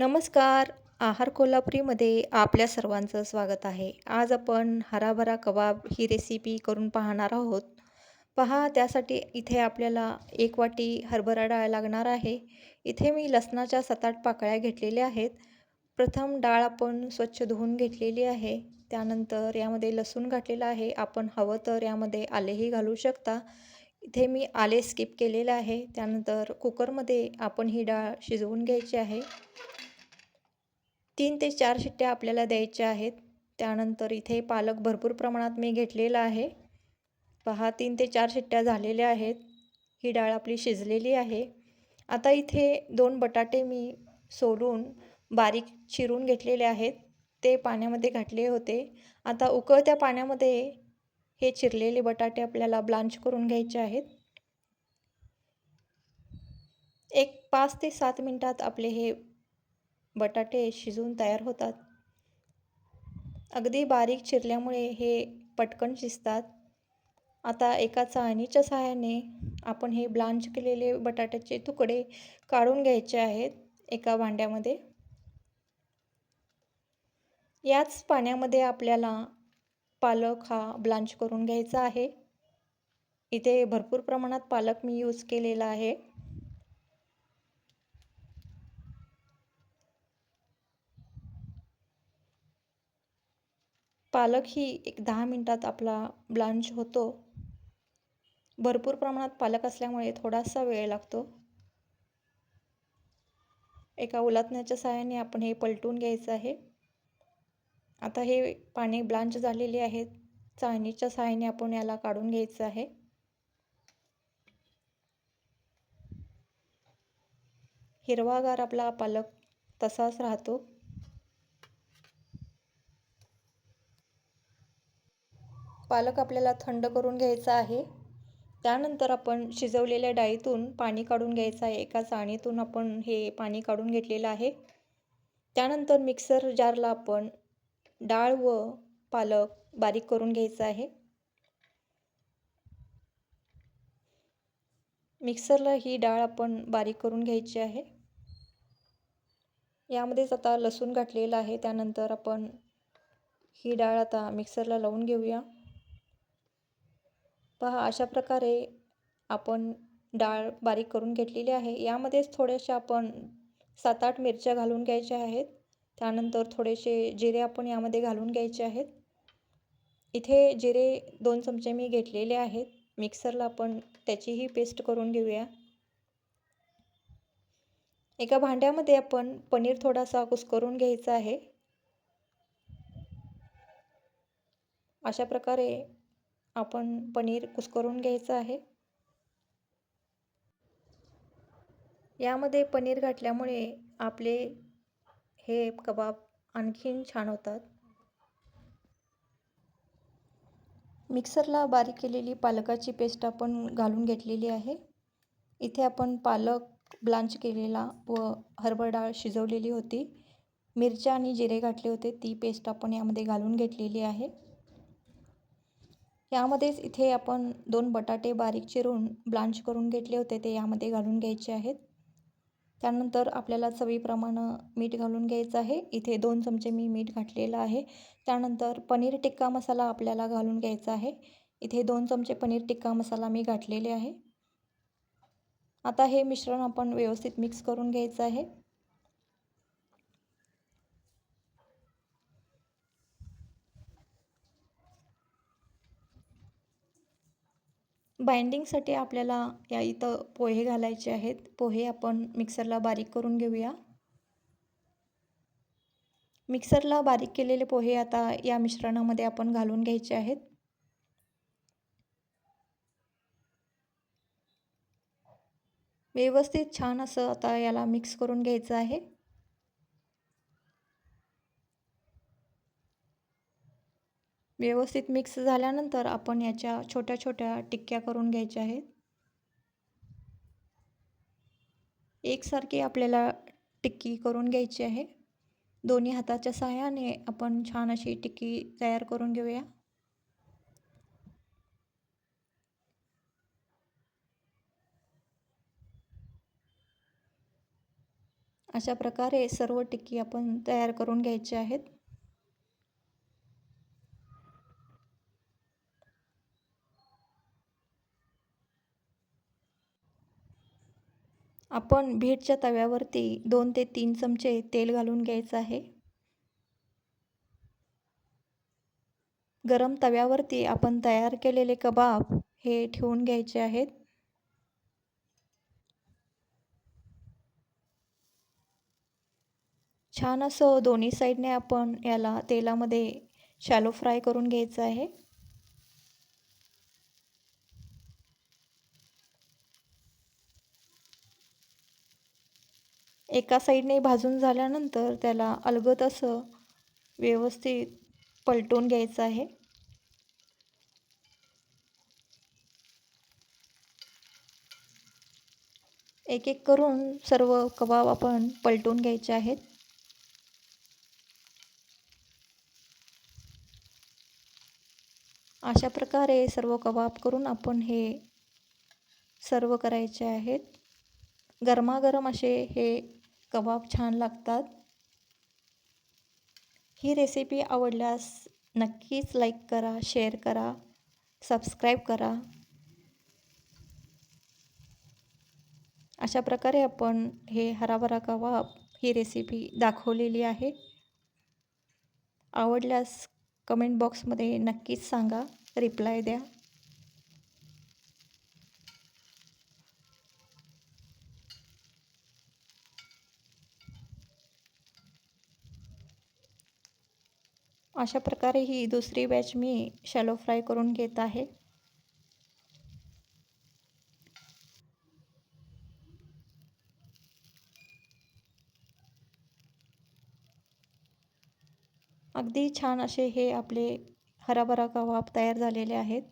नमस्कार. आहार कोल्हापुरीमध्ये आपल्या सर्वांचं स्वागत आहे. आज आपण हराभरा कबाब ही रेसिपी करून पाहणार आहोत. पहा, त्यासाठी इथे आपल्याला 1 वाटी हरभरा डाळ लागणार आहे. इथे मी लसणाच्या 7-8 पाकळ्या घेतलेल्या आहेत. प्रथम डाळ आपण स्वच्छ धुवून घेतलेली आहे. त्यानंतर यामध्ये लसूण घातलेला आहे. आपण हवं तर यामध्ये आलेही घालू शकता. इथे मी आले स्किप केलेलं आहे. त्यानंतर कुकरमध्ये आपण ही डाळ शिजवून घ्यायची आहे. 3 ते 4 शिट्ट्या आपल्याला द्यायच्या आहेत. त्यानंतर इथे पालक भरपूर प्रमाणात मी घेतलेला आहे. पहा, 3 ते 4 शिट्ट्या झालेल्या आहेत. ही डाळ आपली शिजलेली आहे. आता इथे 2 बटाटे मी सोलून बारीक चिरून घेतलेले आहेत. ते पाण्यामध्ये घातले होते. आता उकळत्या पाण्यामध्ये हे चिरलेले बटाटे आपल्याला ब्लांच करून घ्यायचे आहेत. एक 5 ते 7 मिनिटात आपले हे बटाटे शिजून तयार होतात. अगदी बारीक चिरल्यामुळे हे पटकन शिजतात. आता एका चाळणीच्या सहाय्याने आपण हे ब्लांच केलेले बटाट्याचे तुकडे काढून घ्यायचे आहेत एका भांड्यामध्ये. याच पाण्यामध्ये आपल्याला पालक हा ब्लांच करून घ्यायचा आहे. इथे भरपूर प्रमाणात पालक मी यूज केलेला आहे. पालक ही एक 10 मिनिटात आपला ब्लांच होतो. भरपूर प्रमाणात पालक असल्यामुळे थोडासा वेळ लागतो. एका उलथण्याच्या सहाय्याने आपण हे पलटून घ्यायचं आहे. आता हे पाने ब्लांच झालेले आहेत. चाळणीच्या सहाय्याने आपण याला काढून घ्यायचं आहे. हिरवागार आपला पालक तसाच राहतो. पालक आपल्याला थंड करून घ्यायचा आहे. त्यानंतर आपण शिजवलेल्या डाळीतून पाणी काढून घ्यायचं आहे. एका चाळणीतून आपण हे पाणी काढून घेतलेलं आहे. त्यानंतर मिक्सर जारला आपण डाळ व पालक बारीक करून घ्यायचा आहे. मिक्सरला ही डाळ आपण बारीक करून घ्यायची आहे. यामध्येच आता लसूण घातलेला आहे. त्यानंतर आपण ही डाळ आता मिक्सरला लावून घेऊया. पहा, अशा प्रकारे आपण डाळ बारीक करून घेतलेली आहे. यामध्येच थोड्याशा आपण 7-8 मिरच्या घालून घ्यायच्या आहेत. त्यानंतर थोडेसे जिरे आपण यामध्ये घालून घ्यायचे आहेत. इथे जिरे 2 चमचे मी घेतलेले आहेत. मिक्सरला आपण त्याचीही पेस्ट करून घेऊया. एका भांड्यामध्ये आपण पनीर थोडासा कुस्करून घ्यायचा आहे. अशा प्रकारे आपण पनीर कुस्करून घ्यायचं आहे. यामध्ये पनीर घातल्यामुळे आपले हे कबाब आणखीन छान होतात. मिक्सरला बारीक केलेली पालकाची पेस्ट आपण घालून घेतलेली आहे. इथे आपण पालक ब्लांच केलेला व हरभरा डाळ शिजवलेली होती. मिरच्या आणि जिरे घातले होते. ती पेस्ट आपण यामध्ये घालून घेतलेली आहे. यामध्येच इथे आपण 2 बटाटे बारीक चिरून ब्लांच करून घेतले होते, ते यामध्ये घालून घ्यायचे आहेत. त्यानंतर आपल्याला चवीप्रमाणे मीठ घालून घ्यायचं आहे. इथे 2 चमचे मी मीठ घातलेलं आहे. त्यानंतर पनीर टिक्का मसाला आपल्याला घालून घ्यायचा आहे. इथे 2 चमचे पनीर टिक्का मसाला मी घातलेले आहे. आता हे मिश्रण आपण व्यवस्थित मिक्स करून घ्यायचं आहे. बाइंडिंगसाठी आपल्याला या इथं पोहे घालायचे आहेत. पोहे आपण मिक्सरला बारीक करून घेऊया. मिक्सरला बारीक केलेले पोहे आता या मिश्रणामध्ये आपण घालून घ्यायचे आहेत. व्यवस्थित छान असं आता याला मिक्स करून घ्यायचं आहे. व्यवस्थित मिक्स झाल्यानंतर आपण याच्या छोट्या छोट्या टिक्क्या करून घ्यायच्या आहेत. एकसारखी आपल्याला टिक्की करून घ्यायची आहे. दोन्ही हाताच्या सहाय्याने आपण छान अशी टिक्की तयार करून घेऊया. अशा प्रकारे सर्व टिक्की आपण तयार करून घ्यायचे आहेत. आपण भीटच्या तव्यावरती 2 ते 3 चमचे तेल घालून घ्यायचं आहे. गरम तव्यावरती आपण तयार केलेले कबाब हे ठेवून घ्यायचे आहेत. छान असं दोन्ही साईडने आपण याला तेलामध्ये शॅलो फ्राय करून घ्यायचं आहे. एका साईडने भाजून झाल्यानंतर त्याला अलगद असं व्यवस्थित पलटून घ्यायचं आहे. एक एक करून सर्व कबाब आपण पलटून घ्यायचे आहेत. अशा प्रकारे सर्व कबाब करून आपण हे सर्व करायचे आहेत. गरमागरम असे हे कबाब छान लागतात. ही रेसिपी आवडल्यास नक्कीच लाईक करा, शेअर करा, सबस्क्राईब करा. अशा प्रकारे आपण हे हराभरा कबाब ही रेसिपी दाखवलेली आहे. आवडल्यास कमेंट बॉक्समध्ये नक्कीच सांगा, रिप्लाय द्या. अशा प्रकारे ही दुसरी बॅच मी शॅलो फ्राय करून घेत आहे. अगदी छान असे हे आपले हराभरा कबाब तयार झालेले आहेत.